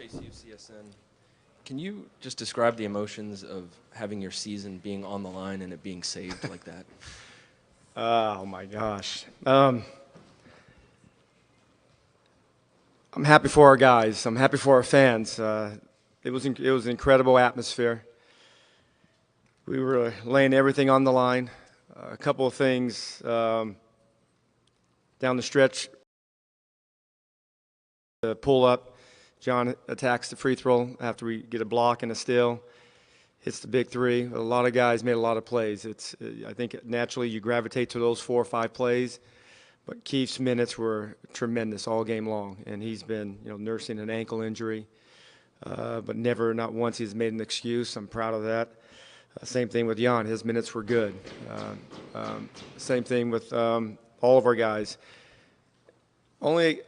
Chase UCSN. Can you just describe the emotions of having your season being on the line and it being saved like that? Oh my gosh. I'm happy for our guys. I'm happy for our fans. It was an incredible atmosphere. We were laying everything on the line. A couple of things down the stretch. The pull up, John attacks the free throw after we get a block and a steal. Hits the big three. A lot of guys made a lot of plays. I think naturally you gravitate to those 4 or 5 plays. But Keith's minutes were tremendous all game long, and he's been, nursing an ankle injury, but never, not once, he's made an excuse. I'm proud of that. Same thing with Jan. His minutes were good. Same thing with all of our guys. Only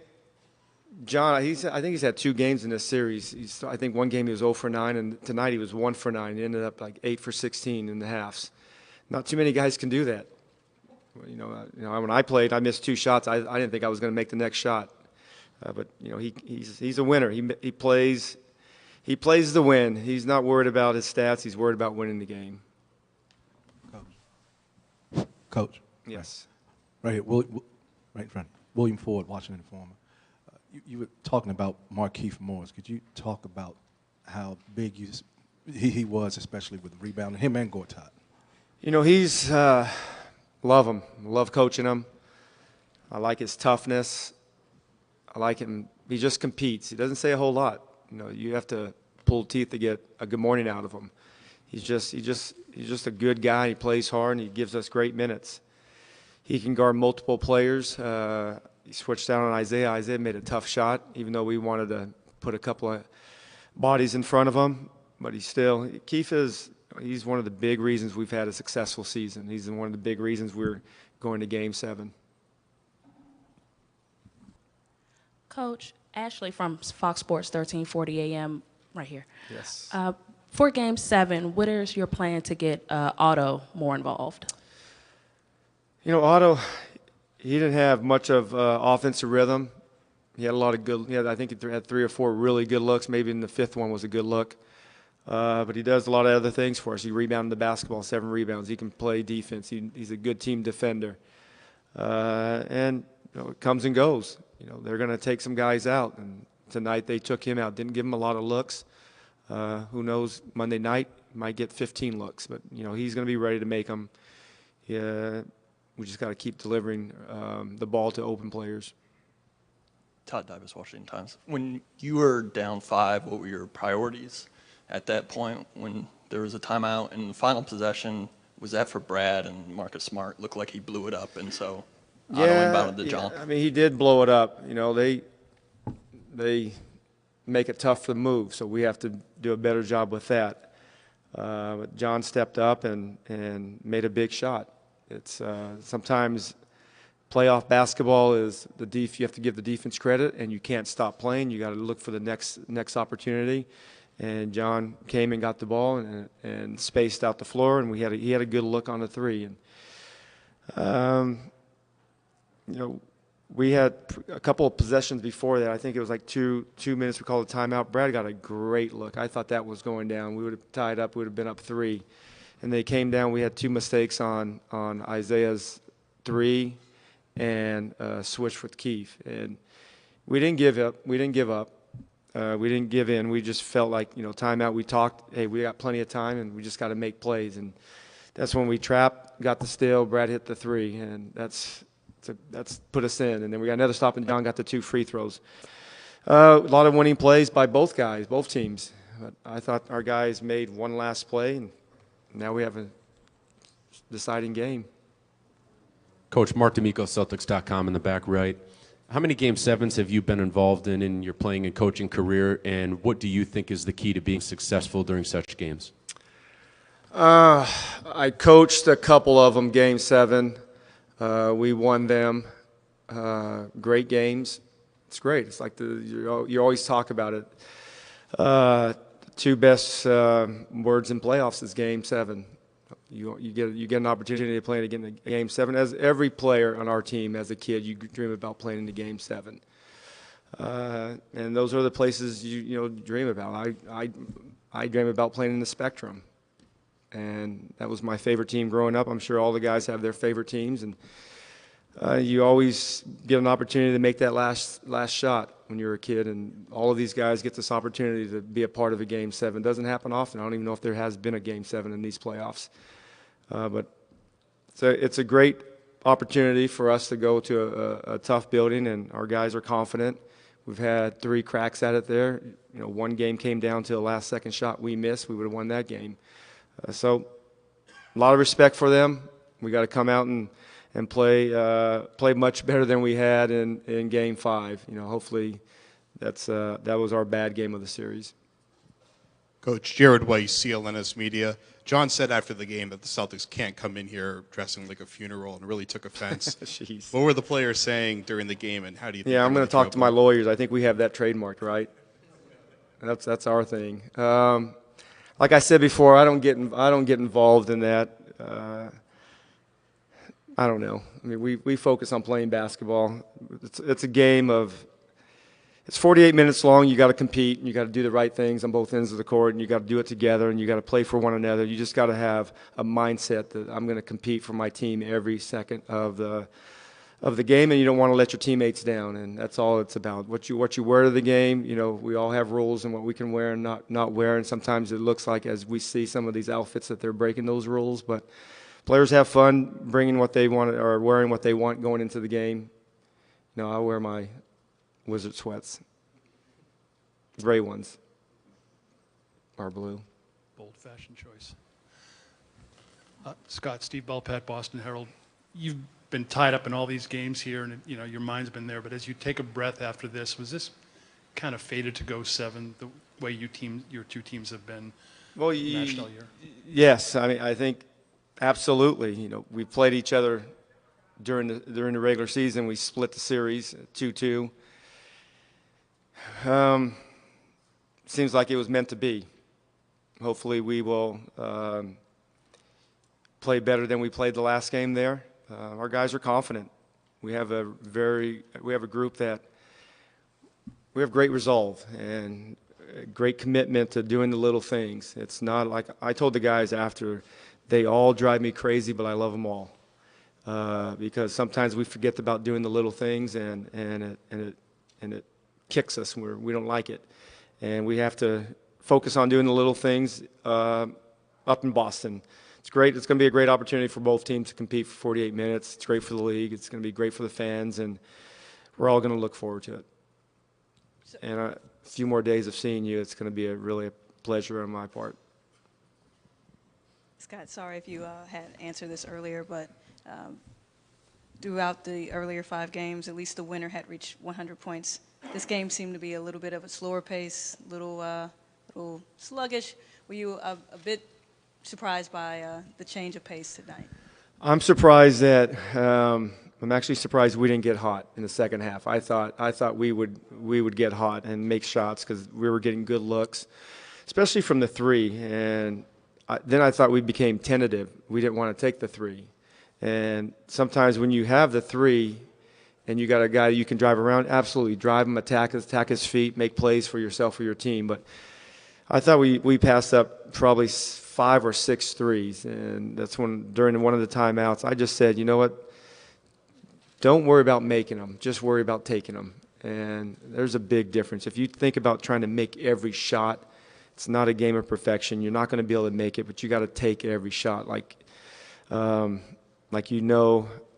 John, I think he's had 2 games in this series. I think one game he was 0 for 9, and tonight he was 1 for 9. He ended up like 8 for 16 in the halves. Not too many guys can do that. When I played, I missed 2 shots. I didn't think I was going to make the next shot. But he's a winner. He plays the win. He's not worried about his stats. He's worried about winning the game. Coach. Yes. Right here, right in front. William Ford, Washington Informer. You were talking about Markieff Morris. Could you talk about how big he was, especially with rebounding, him and Gortat? He's love him. Love coaching him. I like his toughness. I like him. He just competes. He doesn't say a whole lot. You have to pull teeth to get a good morning out of him. He's just a good guy. He plays hard and he gives us great minutes. He can guard multiple players. He switched out on Isaiah. Isaiah made a tough shot, even though we wanted to put a couple of bodies in front of him. But he's one of the big reasons we've had a successful season. He's one of the big reasons we're going to Game 7. Coach, Ashley from Fox Sports 1340 AM, right here. Yes. For Game 7, what is your plan to get Otto more involved? Otto, he didn't have much of offensive rhythm. He had a lot of good. I think he had 3 or 4 really good looks. Maybe in the 5th one was a good look. But he does a lot of other things for us. He rebounded the basketball, 7 rebounds. He can play defense. He's a good team defender. And it comes and goes. They're going to take some guys out. And tonight they took him out. Didn't give him a lot of looks. Who knows? Monday night might get 15 looks. But he's going to be ready to make them. We just got to keep delivering the ball to open players. Todd Davis, Washington Times. When you were down 5, what were your priorities at that point when there was a timeout in the final possession? Was that for Brad and Marcus Smart? Looked like he blew it up, and so Otto inbounded the jump. I mean, he did blow it up. They make it tough to move, so we have to do a better job with that. But John stepped up and made a big shot. It's sometimes playoff basketball is you have to give the defense credit, and you can't stop playing. You got to look for the next opportunity. And John came and got the ball and spaced out the floor, and he had a good look on the 3. And we had a couple of possessions before that. I think it was like 2 minutes. We called a timeout. Brad got a great look. I thought that was going down. We would have tied up. We would have been up 3. And they came down. We had 2 mistakes on Isaiah's 3 and switch with Keith. And we didn't give up. We didn't give up. We didn't give in. We just felt like, timeout. We talked, hey, we got plenty of time, and we just got to make plays. And that's when we trapped, got the steal. Brad hit the 3, and that's put us in. And then we got another stop, and John got the 2 free throws. A lot of winning plays by both guys, both teams. But I thought our guys made one last play, and now we have a deciding game. Coach, Mark D'Amico, Celtics.com in the back right. How many Game 7s have you been involved in your playing and coaching career, and what do you think is the key to being successful during such games? I coached a couple of them, Game 7. We won them. Great games. It's great. It's like you always talk about it. 2 best words in playoffs is Game 7. You get an opportunity to play again in Game 7. As every player on our team, as a kid, you dream about playing in the Game 7. And those are the places you dream about. I dream about playing in the Spectrum, and that was my favorite team growing up. I'm sure all the guys have their favorite teams, and you always get an opportunity to make that last shot when you're a kid, and all of these guys get this opportunity to be a part of a Game 7. It doesn't happen often. I don't even know if there has been a Game 7 in these playoffs. But it's a great opportunity for us to go to a tough building, and our guys are confident. We've had 3 cracks at it there. One game came down to the last second shot we missed. We would have won that game. So a lot of respect for them. We got to come out and play much better than we had in Game 5. Hopefully that was our bad game of the series. Coach Jared Weiss, CLNS Media. John said after the game that the Celtics can't come in here dressing like a funeral, and really took offense. Jeez. What were the players saying during the game, and how do you think? Yeah, I'm going to talk to my lawyers. I think we have that trademarked, right? That's our thing. Like I said before, I don't get involved in that. I don't know. I mean, we focus on playing basketball. It's a game of. It's 48 minutes long. You got to compete, and you got to do the right things on both ends of the court, and you got to do it together, and you got to play for one another. You just got to have a mindset that I'm going to compete for my team every second of the game, and you don't want to let your teammates down, and that's all it's about. What you wear to the game. We all have rules and what we can wear and not wear, and sometimes it looks like, as we see some of these outfits, that they're breaking those rules. But players have fun bringing what they want or wearing what they want going into the game. I wear my Wizard sweats. Gray ones are blue. Bold fashion choice. Scott, Steve Belpat, Boston Herald. You've been tied up in all these games here, and your mind's been there. But as you take a breath after this, was this kind of fated to go 7 the way your 2 teams have been matched all year? Yes, I mean I think absolutely. We played each other during the regular season. We split the series 2-2. Seems like it was meant to be. Hopefully we will play better than we played the last game there. Our guys are confident. We have a group that we have great resolve and great commitment to doing the little things. It's not like I told the guys after, they all drive me crazy, but I love them all because sometimes we forget about doing the little things and it kicks us where we don't like it. And we have to focus on doing the little things up in Boston. It's great. It's going to be a great opportunity for both teams to compete for 48 minutes. It's great for the league. It's going to be great for the fans, and we're all going to look forward to it. And a few more days of seeing you, it's going to be really a pleasure on my part. Scott, sorry if you had answered this earlier, but throughout the earlier 5 games, at least the winner had reached 100 points. This game seemed to be a little bit of a slower pace, little sluggish. Were you a bit surprised by the change of pace tonight? I'm surprised that I'm actually surprised we didn't get hot in the second half. I thought we would get hot and make shots because we were getting good looks, especially from the 3. And then I thought we became tentative. We didn't want to take the 3. And sometimes when you have the 3 and you got a guy you can drive around, absolutely drive him, attack his feet, make plays for yourself or your team. But I thought we passed up probably 5 or 6 threes, and that's when during one of the timeouts I just said, you know what, don't worry about making them, just worry about taking them. And there's a big difference. If you think about trying to make every shot, it's not a game of perfection. You're not going to be able to make it, but you got to take every shot like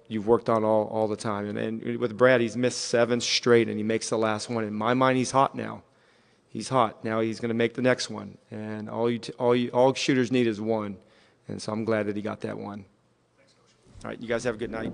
you've worked on all the time. And with Brad, he's missed 7 straight, and he makes the last one. In my mind, he's hot now. He's hot. Now he's going to make the next one. And all shooters need is one. And so I'm glad that he got that one. All right, you guys have a good night.